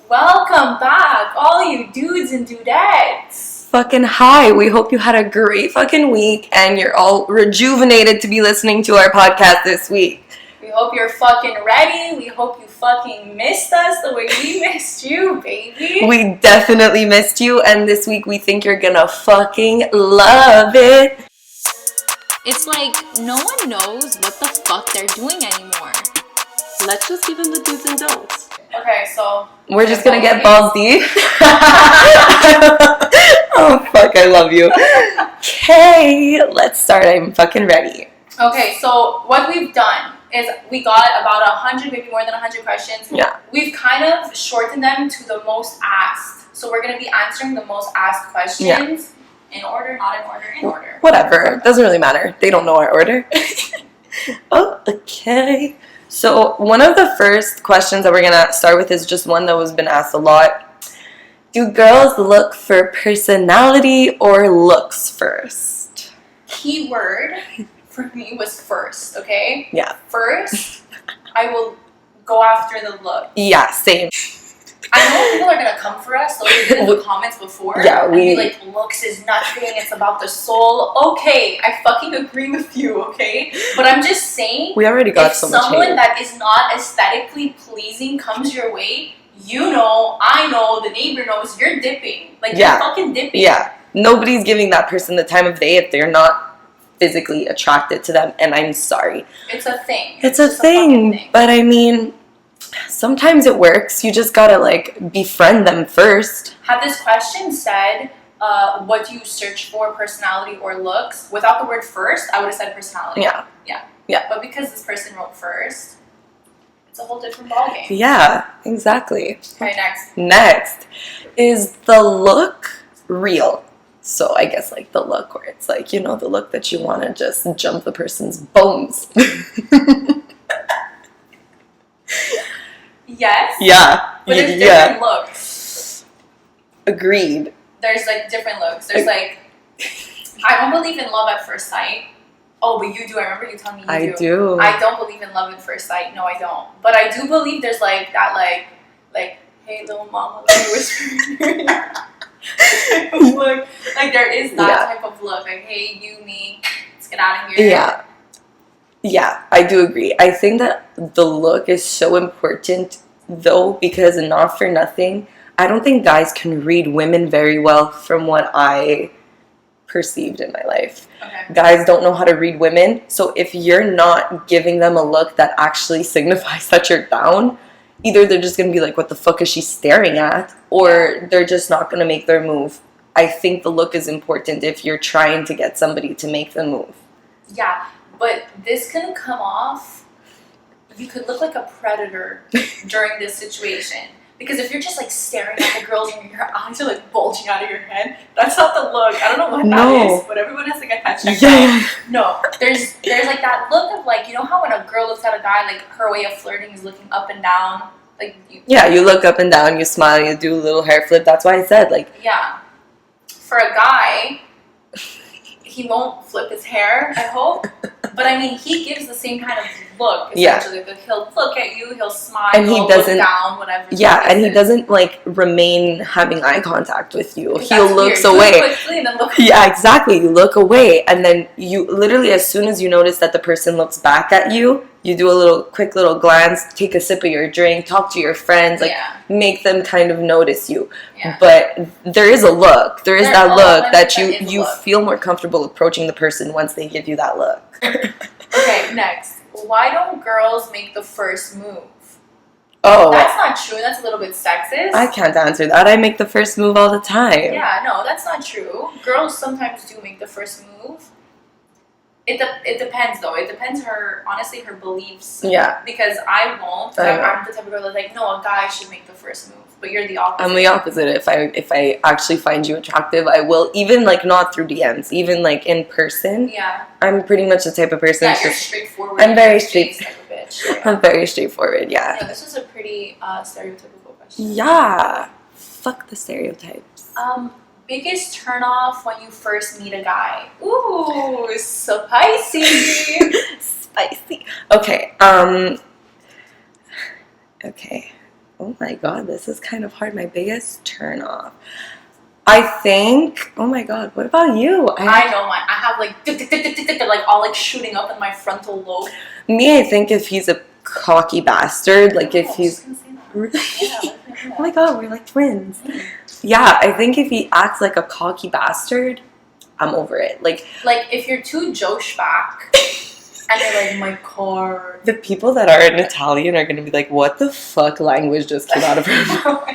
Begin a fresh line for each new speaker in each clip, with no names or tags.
Welcome back, all you dudes and dudettes.
Fucking hi. We hope you had a great fucking week and you're all rejuvenated to be listening to our podcast this week.
We hope you're fucking ready. We hope you fucking missed us the way we missed you, baby.
We definitely missed you, and this week we think you're gonna fucking love it.
It's like no one knows what the fuck they're doing anymore.
Let's just give them the do's and don'ts.
Okay, so
We're just gonna get balls deep. Oh fuck, I love you. Okay, let's start. I'm fucking ready.
Okay, so what we've done is we got about 100, maybe more than 100 questions.
Yeah.
We've kind of shortened them to the most asked. So we're gonna be answering the most asked questions.
Yeah.
In order, not in order, in order.
Whatever, doesn't really matter. They don't know our order. Oh, okay. So one of the first questions that we're gonna start with is just one that was been asked a lot. Do girls look for personality or looks first?
Keyword for me was first, okay?
Yeah.
First, I will go after the look.
Yeah, same.
I know people are gonna come for us, so we did in the comments before.
Yeah,
and be like, looks is nothing, it's about the soul. Okay, I fucking agree with you, okay? But I'm just saying,
We already got so much hate.
If someone that is not aesthetically pleasing comes your way, you know, I know, the neighbor knows, you're dipping. Like,
Yeah.
you're fucking dipping.
Yeah. Nobody's giving that person the time of day if they're not physically attracted to them, and I'm sorry.
It's a thing.
It's a
just fucking
thing, but I mean, sometimes it works. You just gotta, like, befriend them first.
Had this question said, what do you search for, personality or looks? Without the word first, I would have said personality.
Yeah.
But because this person wrote first, it's a whole different ballgame.
Yeah, exactly.
Okay, next.
Next, is the look real? So I guess like the look where it's like, you know, the look that you want to just jump the person's bones.
Yes.
Yeah.
But there's
Yeah.
different looks.
Agreed.
There's like different looks. There's like, I don't believe in love at first sight. Oh, but you do. I remember you telling me you
I do.
I don't believe in love at first sight. No, I don't. But I do believe there's like that, like, hey, little mama, let me whisper in your ear. Look, like there is that type of look. Like, hey, you, me, let's get out of here.
Yeah. Yeah, I do agree. I think that the look is so important, though, because not for nothing, I don't think guys can read women very well from what I perceived in my life.
Okay.
Guys don't know how to read women, so if you're not giving them a look that actually signifies that you're down, either they're just going to be like, what the fuck is she staring at? Or they're just not going to make their move. I think the look is important if you're trying to get somebody to make the move.
Yeah, but this can come off, you could look like a predator during this situation. Because if you're just like staring at the girls and your eyes are like bulging out of your head, that's not the look. I don't know what that is, but everyone has like a catch.
Yeah.
No, there's like that look of like, you know how when a girl looks at a guy, like her way of flirting is looking up and down? Like
you look up and down, you smile, you do a little hair flip. That's why I said, like...
Yeah. For a guy, he won't flip his hair, I hope. But I mean, he gives the same kind of look, essentially. Like, he'll look at you, he'll smile,
and he doesn't,
look down, whatever.
Yeah, and he doesn't, like, remain having eye contact with you.
That's
He'll look away.
Quickly and then look
Yeah, exactly. You look away, and then you literally, as soon as you notice that the person looks back at you, you do a quick little glance, take a sip of your drink, talk to your friends, like, make them kind of notice you.
Yeah.
But there is a look. There's that look that you
look.
feel more comfortable approaching the person once they give you that look.
Okay, next. Why don't girls make the first move?
Oh.
That's not true. That's a little bit sexist.
I can't answer that. I make the first move all the time.
Yeah, no, that's not true. Girls sometimes do make the first move. It depends, though. It depends honestly, her beliefs.
Yeah.
Because I won't. I'm the type of girl that's like, no, a guy should make the first move. But you're the opposite.
I'm the opposite. If I actually find you attractive, I will, even like not through DMs, even like in person.
Yeah.
I'm pretty much the type of person.
Yeah, you're straightforward.
I'm very I'm very straightforward. Yeah.
Yeah, this was a pretty stereotypical question.
Yeah. Fuck the stereotypes.
Biggest turn off when you first meet a guy. Ooh, spicy.
Spicy. Okay. Okay. Oh my god, this is kind of hard. My biggest turn off. I think, oh my god, what about you?
I know mine. I have like like all like shooting up in my frontal lobe.
Me, I think if he's a cocky bastard, like if he's really, oh my god, we're like twins. Yeah, I think if he acts like a cocky bastard, I'm over it. Like
if you're too Josh back and you're like my car.
the people that are in Italian are gonna be like, what the fuck language just came out of her mouth?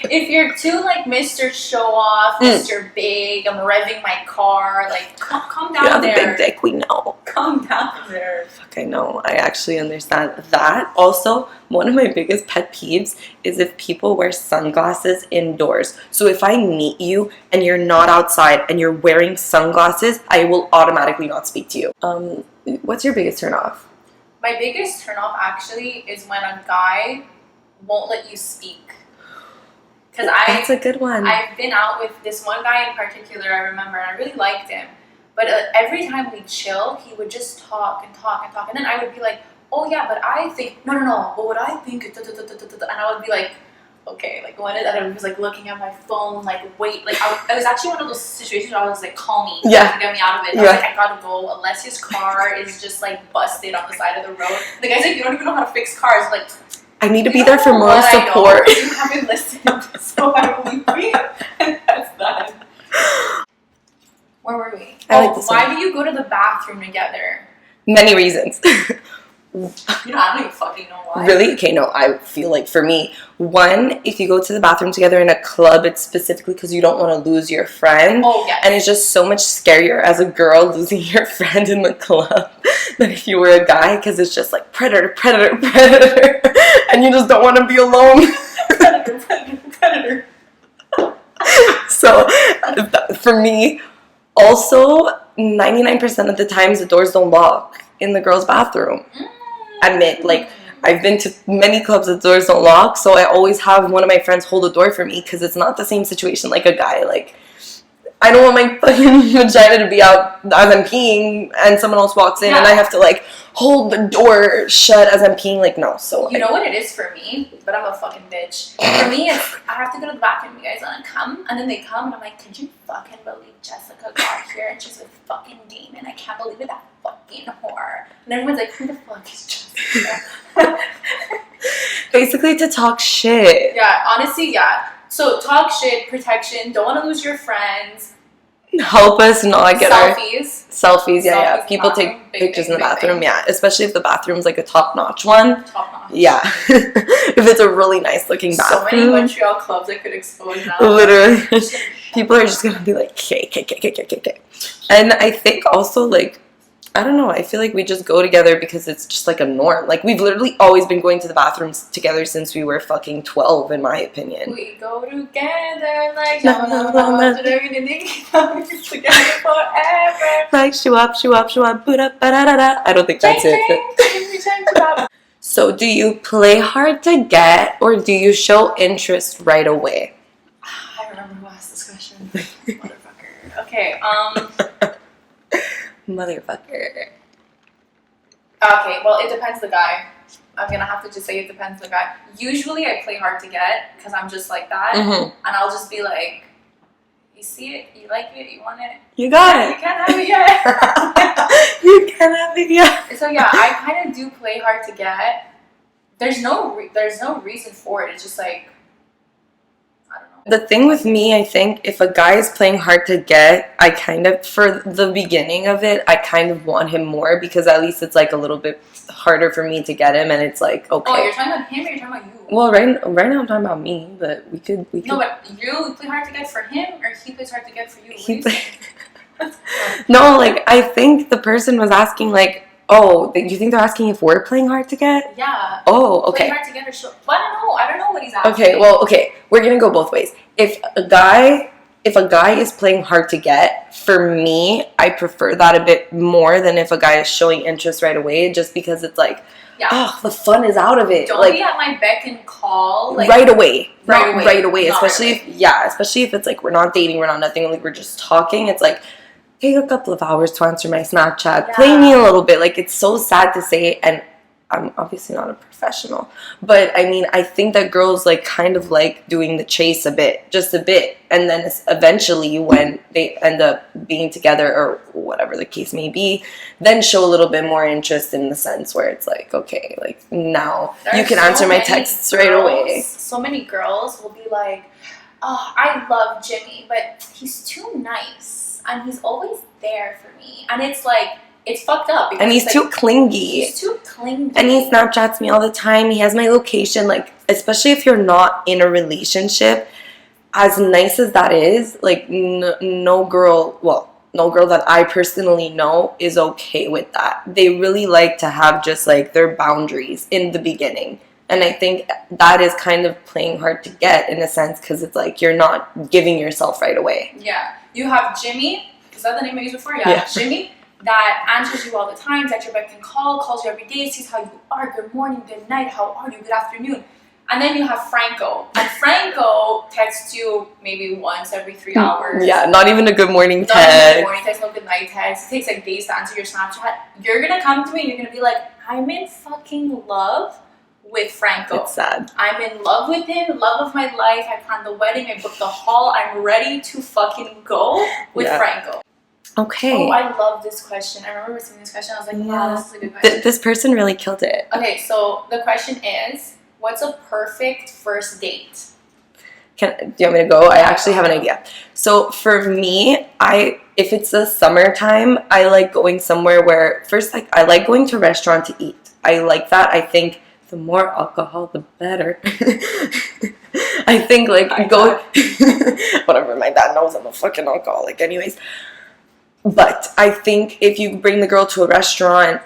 If you're too like Mr. Show Off, Mr. Big, I'm revving my car, like calm down
You have a
there.
big dick, we know.
Calm down there.
Fuck, I know. I actually understand that. Also, one of my biggest pet peeves is if people wear sunglasses indoors. So if I meet you and you're not outside and you're wearing sunglasses, I will automatically not speak to you. What's your biggest turn off?
My biggest turn off actually is when a guy won't let you speak. Because
That's a good one.
I've been out with this one guy in particular, I remember, and I really liked him. But every time we chill, he would just talk and talk and talk. And then I would be like, oh yeah, but I think, no, but what I think is, and I would be like, okay, like when it, and I was like looking at my phone, like wait, like I was actually one of those situations where I was like, call me, to get me out of it. I was like, I gotta go, unless his car is just like busted on the side of the road. The guy's like, you don't even know how to fix cars. I'm like,
I need to be there for moral support.
You haven't listened, so I will be. And that's that. Where were we? Why do you go to the bathroom together?
Many reasons.
I don't even fucking know why.
Really? Okay, no, I feel like for me, one, if you go to the bathroom together in a club, it's specifically because you don't want to lose your friend.
Oh, yeah.
And it's just so much scarier as a girl losing your friend in the club than if you were a guy, because it's just like predator, predator, predator, and you just don't want to be alone.
Predator, predator, predator.
So, for me, also, 99% of the times the doors don't lock in the girls' bathroom. Admit, like, I've been to many clubs that doors don't lock, so I always have one of my friends hold the door for me, because it's not the same situation like a guy. Like, I don't want my fucking vagina to be out as I'm peeing and someone else walks in and I have to like hold the door shut as I'm peeing. Like, no. So
you know what it is for me? But I'm a fucking bitch. For me, it's I have to go to the bathroom. You guys want to come? And then they come and I'm like, could you fucking believe Jessica got here and she's with fucking Damon? I can't believe it, that fucking whore. And everyone's like, who the fuck is Jessica?
basically to talk shit.
Yeah, honestly, yeah. So talk shit, protection, don't want to lose your friends.
Help us not get selfies. Yeah. People take pictures in the bathroom. Yeah, especially if the bathroom's like a top-notch one.
Top-notch.
Yeah. If it's a really nice looking bathroom.
So many Montreal clubs I could expose now.
Literally. People are just gonna be like, K. And I think also, like, I don't know, I feel like we just go together because it's just like a norm. Like, we've literally always been going to the bathrooms together since we were fucking 12, in my opinion.
We go together like together forever.
Like, shoo up, boot up, ba-da-da-da. I don't think that's it. So, do you play hard to get, or do you show interest right away?
I remember who asked this question. Motherfucker. Okay,
Motherfucker.
Okay, well, it depends the guy. I'm gonna have to just say it depends the guy. Usually I play hard to get because I'm just like that. And I'll just be like, you see it? You like it? You want it?
You got it.
You can't have it yet.
You can't have it yet.
So yeah, I kind of do play hard to get. There's no reason for it. It's just like, I don't know.
The thing with me, I think, if a guy is playing hard to get, I kind of, for the beginning of it, I kind of want him more because at least it's like a little bit harder for me to get him, and it's like, okay.
Oh, you're talking about him or you're talking about you?
Well, right now I'm talking about me, but we could.
No, but you play hard to get for him, or he plays hard to get for you?
No, like, I think the person was asking, like, oh, you think they're asking if we're playing hard to get?
Yeah.
Oh, okay.
Playing hard to get or show? Well, I don't know what he's asking.
Okay, we're gonna go both ways. If a guy is playing hard to get, for me, I prefer that a bit more than if a guy is showing interest right away, just because it's like, oh, the fun is out of it.
Don't
like,
be at my beck and call. Like,
right away.
Especially
if it's like we're not dating, we're not nothing, like we're just talking. It's like, take a couple of hours to answer my Snapchat. Yeah. Play me a little bit. Like, it's so sad to say, and I'm obviously not a professional, but I mean, I think that girls like kind of like doing the chase a bit, just a bit, and then eventually when they end up being together or whatever the case may be, then show a little bit more interest in the sense where it's like, okay, like now you can answer my texts right away.
So many girls will be like, oh, I love Jimmy, but he's too nice and he's always there for me, and it's like, it's fucked up.
And he's too clingy.
He's too clingy.
And he Snapchats me all the time. He has my location. Like, especially if you're not in a relationship, as nice as that is, like, no girl that I personally know is okay with that. They really like to have just, like, their boundaries in the beginning. And I think that is kind of playing hard to get in a sense because it's like you're not giving yourself right away.
Yeah. You have Jimmy. Is that the name I used before? Yeah. Jimmy. That answers you all the time, that your beck and calls you every day, sees how you are, good morning, good night, how are you, good afternoon. And then you have Franco. And Franco texts you maybe once every 3 hours.
Yeah, not even a good morning text.
Not even a good morning text, no good night text. It takes like days to answer your Snapchat. You're going to come to me and you're going to be like, I'm in fucking love with Franco.
It's sad.
I'm in love with him, love of my life. I planned the wedding, I booked the hall. I'm ready to fucking go with Franco.
Okay.
Oh, I love this question. I remember receiving this question. I was like, wow, this is a good question.
This person really killed it.
Okay, so the question is, what's a perfect first date?
Do you want me to go? I actually have an idea. So for me, if it's the summertime, I like going somewhere where first, like, I like going to a restaurant to eat. I like that. I think the more alcohol, the better. I think like whatever. My dad knows I'm a fucking alcoholic, anyways. But I think if you bring the girl to a restaurant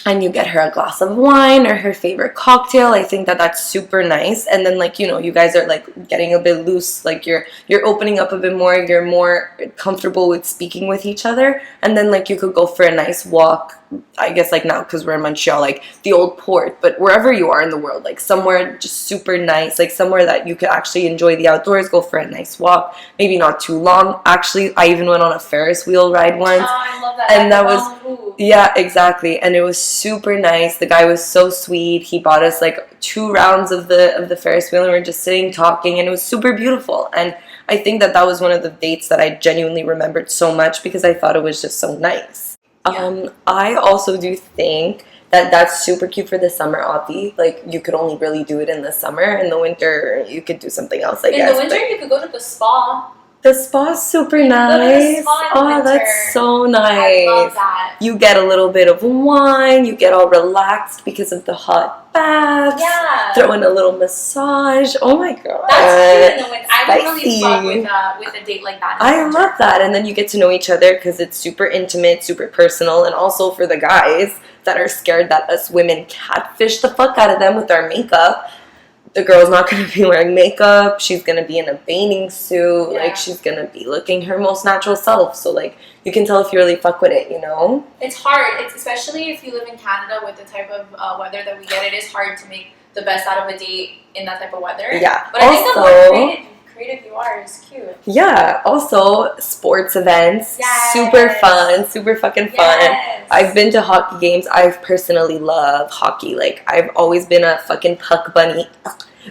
and you get her a glass of wine or her favorite cocktail, I think that that's super nice. And then, like, you know, you guys are like getting a bit loose, like you're opening up a bit more, you're more comfortable with speaking with each other. And then, like, you could go for a nice walk, I guess, like now because we're in Montreal, like the old port, but wherever you are in the world, like somewhere just super nice, like somewhere that you could actually enjoy the outdoors, go for a nice walk, maybe not too long. Actually, I even went on a Ferris wheel ride once.
Oh, I love that.
And that was, yeah, exactly. And it was super nice. The guy was so sweet. He bought us like 2 rounds of the Ferris wheel and we were just sitting talking and it was super beautiful. And I think that was one of the dates that I genuinely remembered so much because I thought it was just so nice.
Yeah.
I also do think that that's super cute for the summer, Avi. Like, you could only really do it in the summer. In the winter, you could do something else, I guess.
In the winter, you could go to the spa.
The spa's super nice. Oh, that's so nice.
I love that.
You get a little bit of wine. You get all relaxed because of the hot baths.
Yeah.
Throw in a little massage. Oh my god.
That's cute in the winter. I would really fuck with a date like that.
I love that. And then you get to know each other because it's super intimate, super personal. And also for the guys that are scared that us women catfish the fuck out of them with our makeup. The girl's not going to be wearing makeup. She's going to be in a bathing suit.
Yeah.
Like, she's going to be looking her most natural self. So, like, you can tell if you really fuck with it, you know?
It's hard. It's especially if you live in Canada with the type of weather that we get. It is hard to make the best out of a date in that type of weather.
Yeah.
But I think the more creative you are is cute.
Yeah. Also, sports events.
Yes.
Super fun. Super fucking fun.
Yes.
I've been to hockey games. I personally love hockey. Like, I've always been a fucking puck bunny.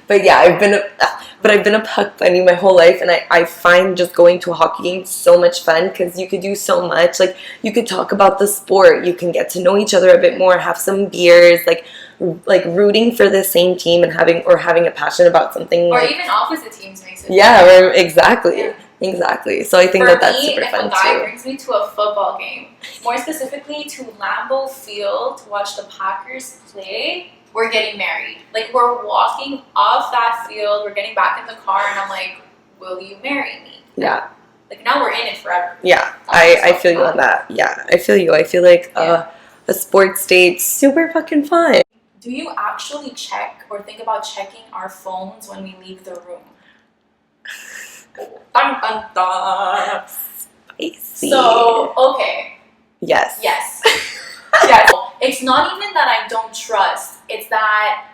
But yeah, I've been a puck bunny my whole life, and I find just going to a hockey game so much fun because you could do so much. Like, you could talk about the sport, you can get to know each other a bit more, have some beers, like rooting for the same team and having a passion about something.
Or
like,
even opposite teams makes it.
Yeah, exactly.
Yeah.
Exactly. So I think
For
that's
me,
super fun
if a guy
too.
brings me to a football game, more specifically to Lambeau Field to watch the Packers play, we're getting married. Like, we're walking off that field, we're getting back in the car, and I'm like, will you marry me?
Yeah.
Like, now we're in it forever.
Yeah. I feel you on that. Yeah. I feel you. I feel like a sports date super fucking fun.
Do you actually check or think about checking our phones when we leave the room? Dun, dun, dun.
Spicy.
So, okay.
Yes.
Yes. Yes. It's not even that I don't trust. It's that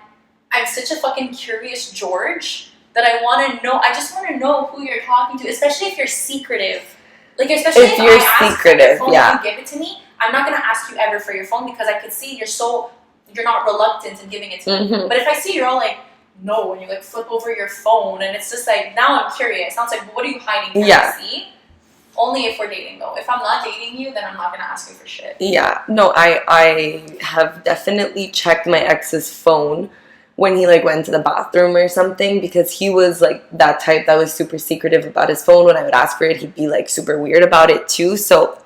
I'm such a fucking curious George that I want to know. I just want to know who you're talking to, especially if you're secretive. Like, especially if
you're
I ask
secretive,
for your phone
yeah.
and you give it to me, I'm not going to ask you ever for your phone because I could see you're so you're not reluctant in giving it to me.
Mhm.
But if I see you're all like, no, and you like flip over your phone, and it's just like, now I'm curious. Now it's like, well, what are you hiding? Can I see? Only if we're dating, though. If I'm not dating you, then I'm not gonna ask you for shit.
Yeah, no, I have definitely checked my ex's phone when he like went to the bathroom or something, because he was like that type that was super secretive about his phone. When I would ask for it, he'd be like super weird about it too. So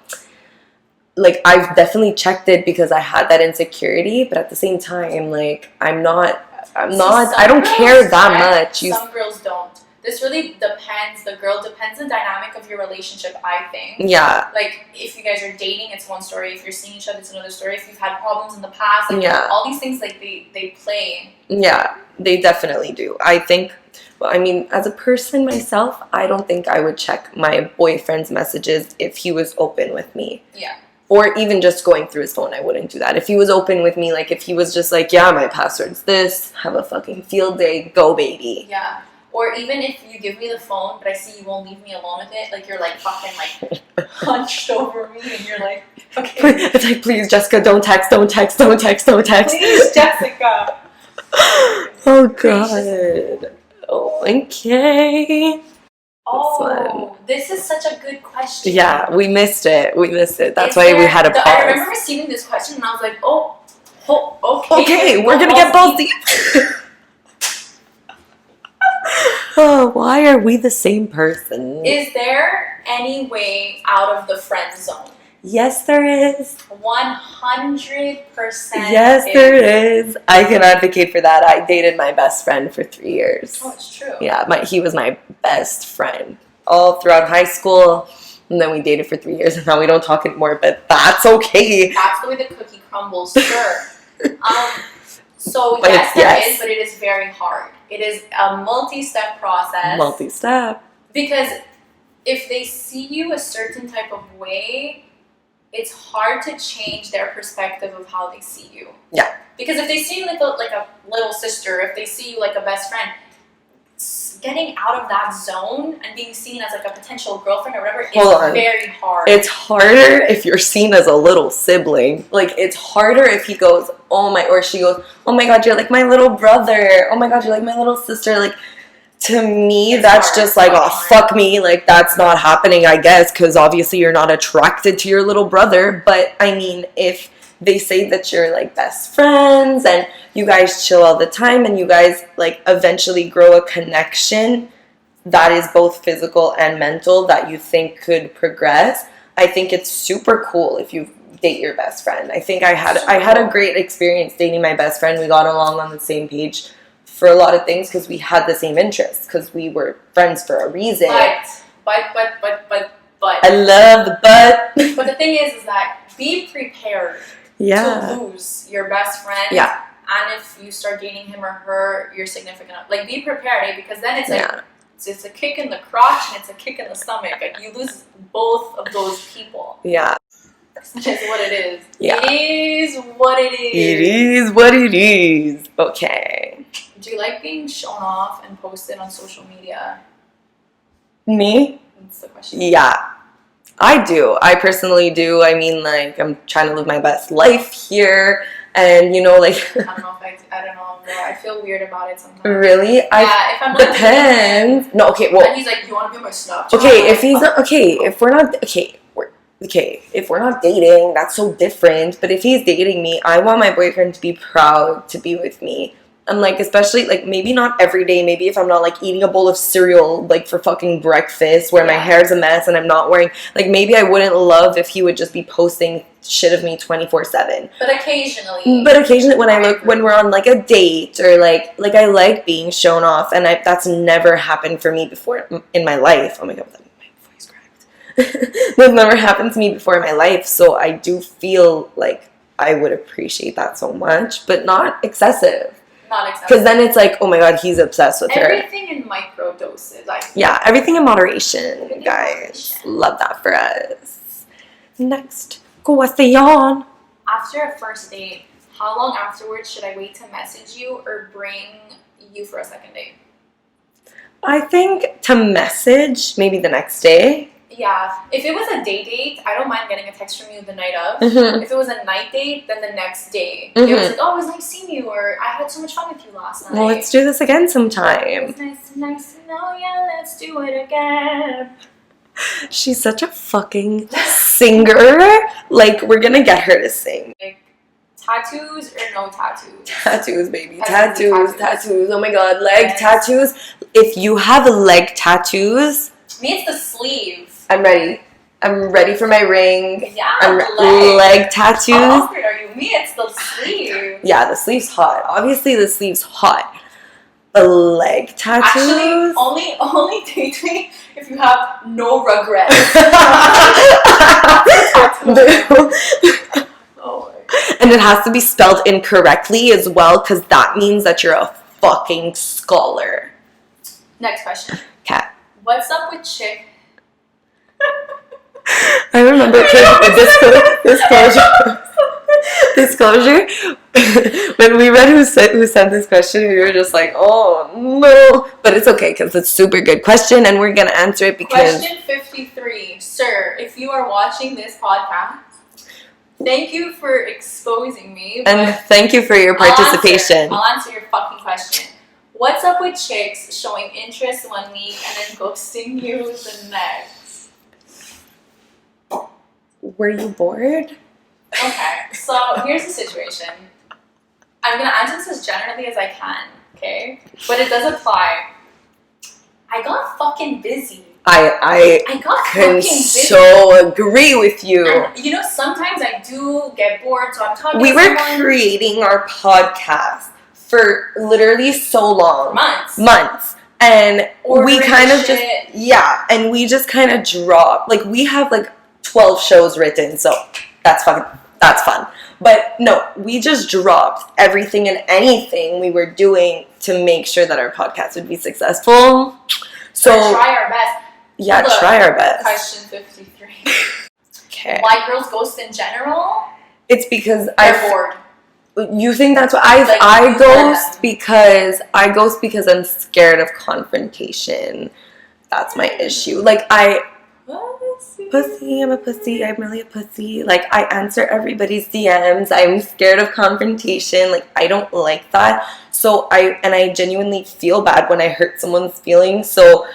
like I've definitely checked it because I had that insecurity, but at the same time, like I don't care that much.
Some girls don't. This really depends. The girl depends the dynamic of your relationship, I think.
Yeah.
Like, if you guys are dating, it's one story. If you're seeing each other, it's another story. If you've had problems in the past, like, all these things, like, they play.
Yeah, they definitely do. I think, well, I mean, as a person myself, I don't think I would check my boyfriend's messages if he was open with me.
Yeah.
Or even just going through his phone, I wouldn't do that. If he was open with me, like, if he was just like, yeah, my password's this, have a fucking field day, go, baby.
Yeah. Or even if you give me the phone, but I see you won't leave me alone with it, like you're like fucking like hunched over me, and you're like, okay.
It's like, please, Jessica, don't text.
Please, Jessica.
Oh, God. Oh, okay.
Oh, this is such a good question.
Yeah, we missed it. That's why we had a pause.
I remember receiving this question, and I was like, okay.
Okay, we're going to get balls deep. Oh, why are we the same person?
Is there any way out of the friend zone?
Yes, there is.
100%.
Yes, there is. I can advocate for that. I dated my best friend for 3 years.
Oh, it's true.
Yeah, he was my best friend all throughout high school. And then we dated for 3 years, and now we don't talk anymore, but that's okay.
That's the way the cookie crumbles, sure. So,
but
yes, there is, but it is very hard. It is a multi-step process.
Multi-step.
Because if they see you a certain type of way, it's hard to change their perspective of how they see you.
Yeah.
Because if they see you like a little sister, if they see you like a best friend, getting out of that zone and being seen as like a potential girlfriend or whatever is very hard.
It's harder if you're seen as a little sibling. Like, it's harder if he goes, or she goes, oh my God, you're like my little brother. Oh my God, you're like my little sister. Like, to me, that's just like, oh, fuck me. Like, that's not happening, I guess, because obviously you're not attracted to your little brother. But, I mean, if they say that you're like best friends and you guys chill all the time and you guys like eventually grow a connection that is both physical and mental that you think could progress, I think it's super cool if you date your best friend. I think I had a great experience dating my best friend. We got along on the same page for a lot of things because we had the same interests, because we were friends for a reason.
But
I love the but.
But the thing is that be prepared to lose your best friend.
Yeah.
And if you start dating him or her, your significant, like, be prepared, because then it's like, it's a kick in the crotch and it's a kick in the stomach. Like, you lose both of those people.
Yeah.
That's just what it is.
Yeah.
It is what it is.
It is what it is. Okay.
Do you like being shown off and posted on social media?
Me?
That's the question.
Yeah. I do. I personally do. I mean, like, I'm trying to live my best life here. And, you know, like...
I don't know, bro. I feel weird about it sometimes.
Really?
Yeah, if I'm not...
Depends. No, okay, well...
And he's like, you want to be my Snapchat?
Okay, if he's not... Okay, if we're not... Okay, if we're not dating, that's so different. But if he's dating me, I want my boyfriend to be proud to be with me. And, like, especially, like, maybe not every day. Maybe if I'm not, like, eating a bowl of cereal, like, for fucking breakfast, where my hair's a mess and I'm not wearing... Like, maybe I wouldn't love if he would just be posting shit of me 24/7.
But occasionally,
when we're on, like, a date, or, like I like being shown off. And that's never happened for me before in my life. Oh, my God, my voice cracked. That's never happened to me before in my life. So I do feel like I would appreciate that so much, but not excessive.
Not excessive.
Because then it's like, oh my God, he's obsessed with her.
Everything in micro doses.
Yeah, everything in moderation, guys. Love that for us. Next question.
After a first date, how long afterwards should I wait to message you or bring you for a second date?
I think to message maybe the next day.
Yeah. If it was a date, I don't mind getting a text from you the night of.
Mhm.
If it was a night date, then the next day.
Mhm.
It was like, oh, it was nice seeing you, or I had so much fun with you last night.
Well, let's do this again
It
sometime.
was nice to know you. Let's do it again.
She's such a fucking singer. Like, we're gonna get her to sing.
Like, tattoos or no tattoos?
Tattoos, baby.
Tattoos.
Tattoos. Oh my god, leg
Yes.
tattoos. If you have leg tattoos,
Me, it's the sleeve.
I'm ready. I'm ready for my ring.
Yeah,
I'm
leg.
leg tattoos.
How awkward are you? Me, it's the sleeve.
Yeah, the sleeve's hot. Obviously, the sleeve's hot. But leg
Actually,
tattoos.
only date me if you have no regrets. Oh my.
And it has to be spelled incorrectly as well, because that means that you're a fucking scholar.
Next question.
Cat.
What's up with chick?
I remember disclosure. When we read who sent this question, we were just like, oh no. But it's okay because it's a super good question and we're gonna answer it because
Question 53. Sir, if you are watching this podcast, thank you for exposing me.
and
but
thank you for your participation.
I'll answer your fucking question. What's up with chicks showing interest one week and then ghosting you the next?
Were you bored?
Okay, so here's the situation. I'm gonna answer this as generally as I can, okay? But it does apply. I got fucking busy.
I
got
can
fucking busy.
so agree with you.
And you know, sometimes I do get bored, so I'm talking
We
to
were
someone
creating our podcast for literally so
for
long.
months.
And we
Ordering
kind of
shit.
and we just kind of dropped. Like, we have like 12 shows written, so that's fun. But no, we just dropped everything and anything we were doing to make sure that our podcast would be successful. So
Try our best.
yeah,
Look,
try our best.
Question 53.
Okay.
Why girls ghost in general?
It's because
They're bored.
You think that's why
Like,
I
you
ghost
said
because I'm scared of confrontation. That's my issue. Like, pussy, I'm a pussy, I'm really a pussy. Like, I answer everybody's DMs. I'm scared of confrontation. Like, I don't like that. So I genuinely feel bad when I hurt someone's feelings. So,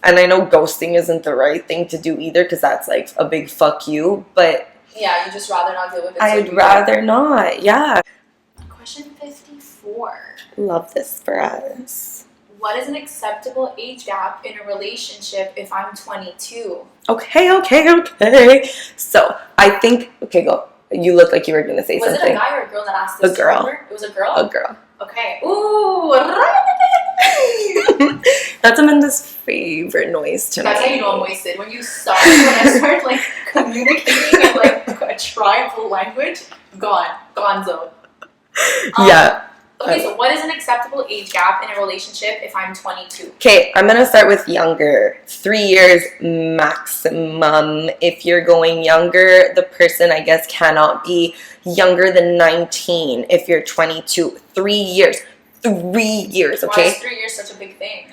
and I know ghosting isn't the right thing to do either, because that's like a big fuck you. But
Yeah, you just rather not deal with it.
I'd rather not. Yeah.
Question 54.
Love this for us.
What is an acceptable age gap in a relationship if I'm 22?
Okay. So, I think... Okay, go. You look like you were going to say
Was
something.
it a guy or a girl that asked this?
A girl.
Remember? It was a girl?
A girl.
Okay. Ooh.
That's Amanda's favorite noise tonight.
That's how you know I'm wasted. When I start like communicating in like a tribal language, gonzo.
Yeah.
Okay, so what is an acceptable age gap in a relationship if I'm 22?
Okay, I'm going to start with younger. 3 years maximum. If you're going younger, the person, I guess, cannot be younger than 19 if you're 22. 3 years. 3 years, okay?
Why is 3 years such a big thing?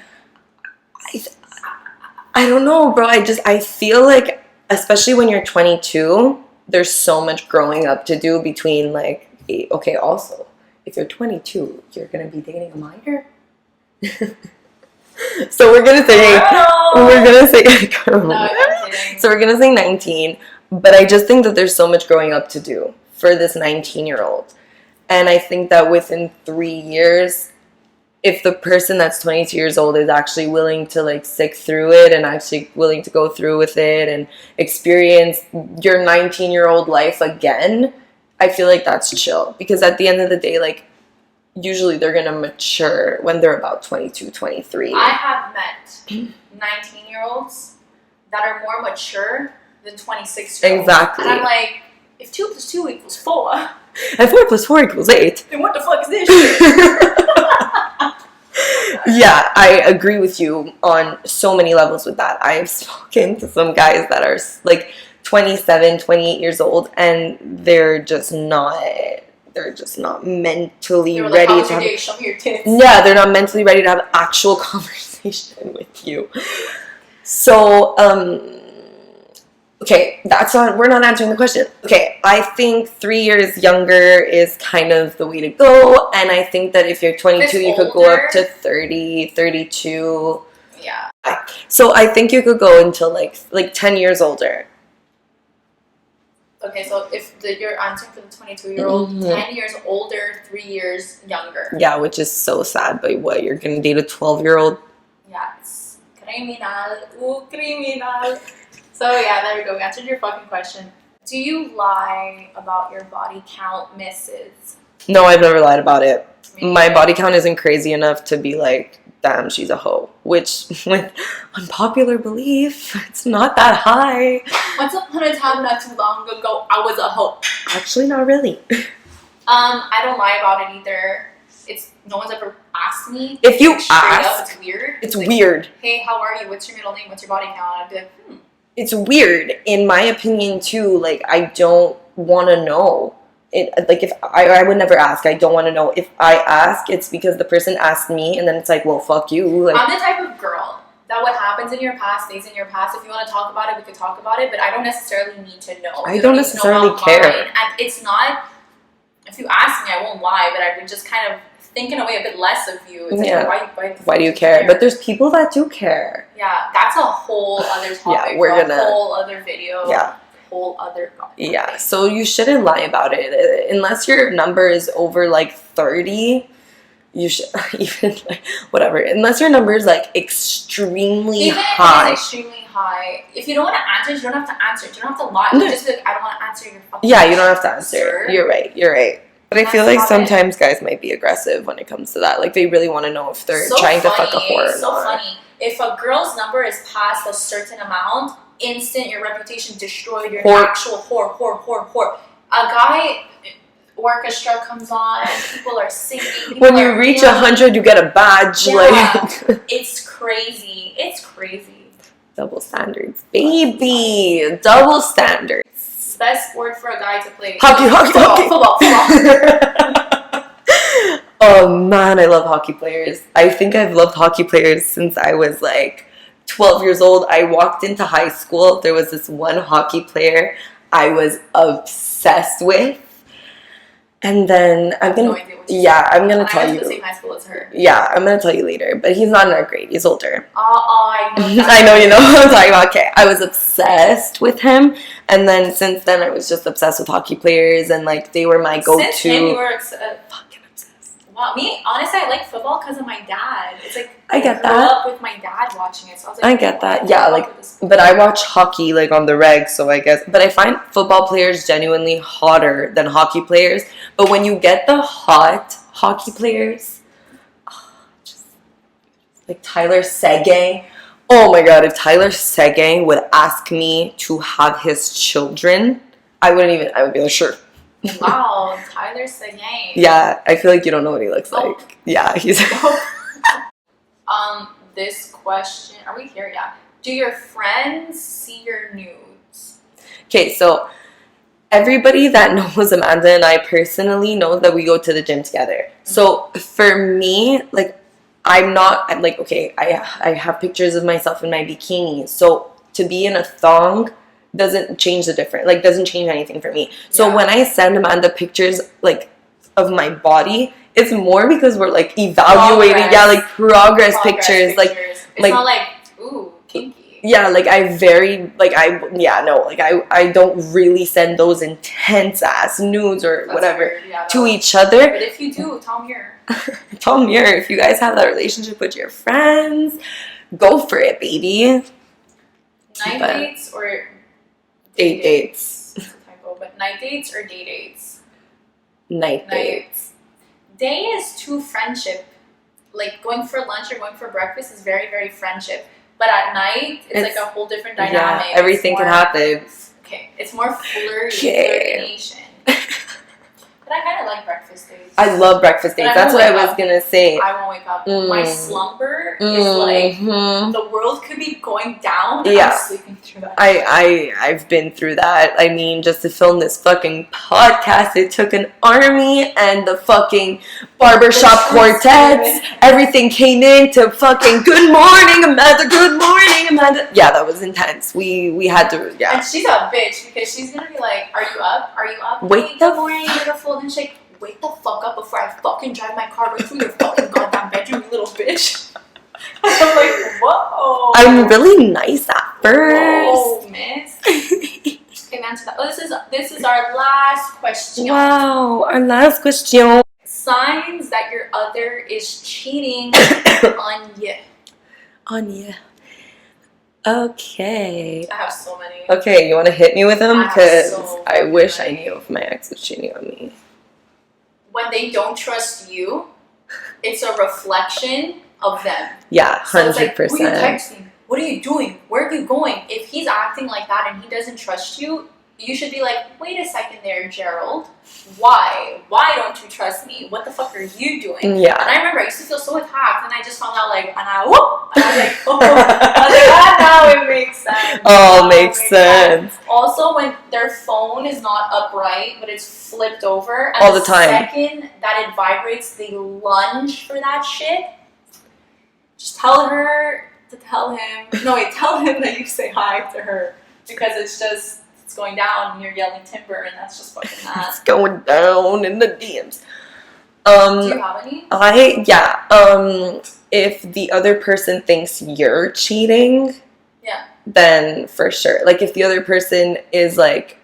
I don't know, bro. I feel like, especially when you're 22, there's so much growing up to do between, like, okay, also, if you're 22, you're going to be dating a minor? So we're going to say,
No, I'm kidding.
so we're going to say 19, but I just think that there's so much growing up to do for this 19-year-old. And I think that within 3 years, if the person that's 22 years old is actually willing to like stick through it and actually willing to go through with it and experience your 19-year-old life again, I feel like that's chill. Because at the end of the day, like, usually they're going to mature when they're about 22, 23.
I have met 19-year-olds that are more mature than 26-year-olds.
Exactly.
And I'm like, if 2 plus 2 equals 4,
And 4 plus 4 equals 8.
then what the fuck is this shit?
Yeah, I agree with you on so many levels with that. I've spoken to some guys that are like 27, 28 years old, and they're just not mentally
They were like,
ready
how was
to
your
have...
day? Show me your tits.
Yeah, they're not mentally ready to have actual conversation with you. So, Okay, we're not answering the question. Okay, I think 3 years younger is kind of the way to go. And I think that if you're 22, you could go up to 30, 32.
Yeah.
So I think you could go until like 10 years older.
Okay, so if you're answering for the 22-year-old, 10 years older, 3 years younger.
Yeah, which is so sad. But what, you're going to date a 12-year-old?
Yeah, it's criminal. Ooh, criminal. So yeah, there we go. We answered your fucking question. Do you lie about your body count, Mrs.?
No, I've never lied about it. My body count isn't crazy enough to be like, damn, she's a hoe. Which, with unpopular belief, it's not that high.
Once upon a time, not too long ago, I was a hoe.
Actually, not really.
I don't lie about it either. No one's ever asked me.
If you
straight
ask,
up, it's weird.
It's like, weird.
Hey, how are you? What's your middle name? What's your body count? And I'd be like,
It's weird, in my opinion, too. Like, I don't want to know. If I would never ask. I don't want to know. If I ask, it's because the person asked me, and then it's like, well, fuck you. Like,
I'm the type of girl that what happens in your past stays in your past. If you want to talk about it, we could talk about it, but I don't necessarily need to know.
I don't necessarily care.
And it's not, if you ask me, I won't lie, but I would just kind of think in a way a bit less of you. It's like,
why do you care? But there's people that do care.
Yeah, that's a whole other topic.
Yeah,
a whole other video.
Yeah.
Whole other topic.
Yeah, so you shouldn't lie about it. Unless your number is over like 30, you should even like whatever. Unless your number is like extremely high.
Even if it is extremely high, if you don't want to answer it, you don't have to answer it. You don't have to lie. You just be like, I don't want to answer your fucking
question. You don't have to answer.
Sir.
You're right. But I feel like sometimes guys might be aggressive when it comes to that. Like, they really want to know if they're trying to fuck a whore or not.
So funny. If a girl's number is past a certain amount, instant, your reputation destroyed, you're an actual whore. A guy orchestra comes on, people are singing.
When you reach 100, you get a badge.
Yeah.
Like,
it's crazy.
Double standards, baby. Double standards.
Best sport for a guy to play.
Hockey.
Football.
Oh man, I love hockey players. I think I've loved hockey players since I was like 12 years old. I walked into high school. There was this one hockey player I was obsessed with. And then I'm gonna tell you.
The same high school as her.
Yeah, I'm gonna tell you later. But he's not in our grade. He's older.
I know.
I know you know what I'm talking about. Okay, I was obsessed with him, and then since then I was just obsessed with hockey players, and like they were my go-to.
Since then, you were fucking obsessed. Wow, me honestly, I like football because of my dad. It's like I grew up with my dad watching it, so I was like, I get that.
Yeah, like, but I watch hockey like on the reg, so I guess. But I find football players genuinely hotter than hockey players. But when you get the hot hockey players, just like Tyler Seguin. Oh my god, if Tyler Seguin would ask me to have his children, I would be like, sure.
Wow, Tyler Seguin.
Yeah, I feel like you don't know what he looks like. Yeah, he's.
This question, are we here? Yeah. Do your friends see your nudes?
Okay, so everybody that knows Amanda and I personally knows that we go to the gym together. So for me, like, I'm like, okay, I have pictures of myself in my bikini. So to be in a thong doesn't change doesn't change anything for me. So when I send Amanda pictures, like, of my body, it's more because we're, like, evaluating, progress pictures. Like,
it's not like, ooh, kinky.
Yeah, like, I don't really send those intense ass nudes or whatever to each other.
But if you do, Tom here.
Tom here, if you guys have that relationship with your friends, go for it, baby.
Night dates or
date dates?
It's a typo, but night dates or day dates?
Night dates.
Day is too friendship. Like, going for lunch or going for breakfast is very, very friendship. But at night, it's like a whole different dynamic.
Yeah, everything can happen.
Okay, it's more flirtation. But I kind of like breakfast dates.
I love breakfast dates. That's what I was going to say.
I won't wake up. My slumber is like, the world could be going down and I'm sleeping through through that.
I've been through that. I mean, just to film this fucking podcast, it took an army and the fucking barbershop quartets. Everything came in to fucking good morning, Amanda. Good morning, Amanda. Yeah, that was intense. We had to. Yeah.
And she's a bitch because she's gonna be like, "Are you up? Are you up?
Wait
Hey, good morning, beautiful." And she's like, "Wake the fuck up before I fucking drive my car right through your fucking goddamn bedroom, you little bitch." I'm like, whoa.
I'm really nice at first.
Whoa, miss. Okay, man. Oh, this is our last question.
Wow, our last question.
Signs that your other is cheating on you.
On you. Okay.
I have so many.
Okay, you want to hit me with them?
I have
Because
so
I wish I
many.
knew if my ex was cheating on me.
When they don't trust you, it's a reflection of them.
Yeah,
So it's like,
100%.
who are you texting? What are you doing? Where are you going? If he's acting like that and he doesn't trust you, you should be like, wait a second there, Gerald. Why? Why don't you trust me? What the fuck are you doing?
Yeah.
And I remember I used to feel so attacked, and I just found out like, and I was like, oh, I was like, now it makes sense.
Oh,
Now
makes
it
sense.
Also, when their phone is not upright, but it's flipped over, and
All the time.
second that it vibrates, they lunge for that shit. Just tell her to tell him. No, wait, tell him that you say hi to her because it's going down and you're yelling timber, and that's just fucking
It's
that.
going down in the DMs.
Do you have any?
If the other person thinks you're cheating,
Yeah.
then for sure. Like, if the other person is like,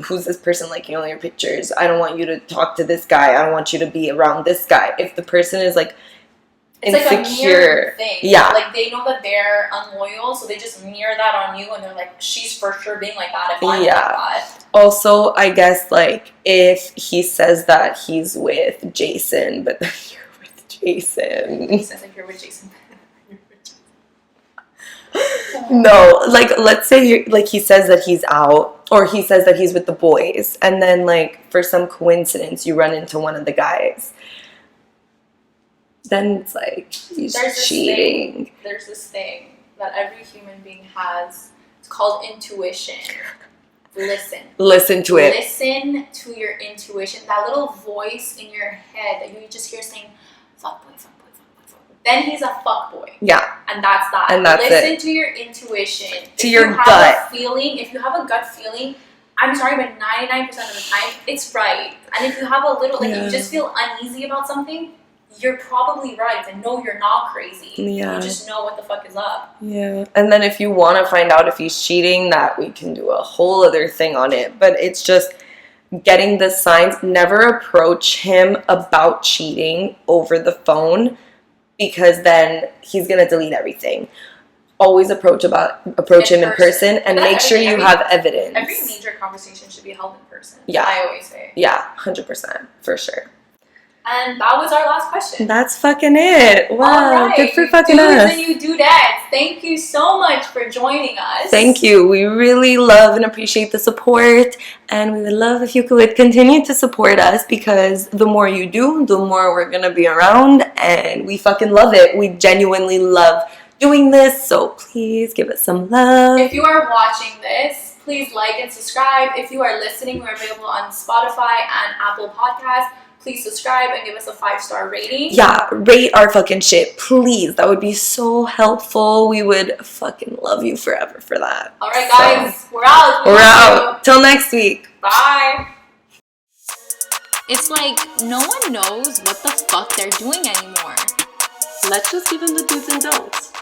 who's this person liking all your pictures? I don't want you to talk to this guy. I don't want you to be around this guy. If the person is like,
It's like a
insecure.
mirror thing.
Yeah.
Like they know that they're unloyal, so they just mirror that on you, and they're like, she's for sure being like that if I'm
Yeah.
like that.
Also, I guess, like, if he says that he's with Jason, but then you're with Jason.
Since like you're with Jason.
No, like, let's say like he says that he's out, or he says that he's with the boys, and then, like, for some coincidence you run into one of the guys, then it's like he's cheating.
There's this thing that every human being has. It's called intuition. Listen
to it.
Listen to your intuition. That little voice in your head that you just hear saying, fuck boy, fuck boy, fuck boy, fuck boy. Then he's a fuck boy.
Yeah.
And that's that.
And that's
Listen to your intuition.
To
if
your
you have
gut.
A feeling, if you have a gut feeling, I'm sorry, but 99% of the time, it's right. And if you have a little, like,
Yeah.
you just feel uneasy about something, you're probably right. And no, you're not crazy.
Yeah.
You just know what the fuck is up.
Yeah. And then if you want to find out if he's cheating, that we can do a whole other thing on it. But it's just getting the signs. Never approach him about cheating over the phone, because then he's going to delete everything. Always approach him in person, and
That's
make sure you
everything.
have evidence.
Every major conversation should be held in person.
Yeah.
I always say.
Yeah, 100%, for sure.
And that was our last question.
That's fucking it. Wow,
All right.
good for
You
fucking
dudes
us.
and you dudettes, thank you so much for joining us.
Thank you. We really love and appreciate the support, and we would love if you could continue to support us, because the more you do, the more we're gonna be around, and we fucking love it. We genuinely love doing this, so please give us some love.
If you are watching this, please like and subscribe. If you are listening, we're available on Spotify and Apple Podcasts. Please subscribe and give us a 5-star rating.
Yeah, rate our fucking shit, please. That would be so helpful. We would fucking love you forever for that.
All right, guys, we're out. We
We're
love
out. Till next week.
you. Bye.
It's like no one knows what the fuck they're doing anymore.
Let's just give them the do's and don'ts.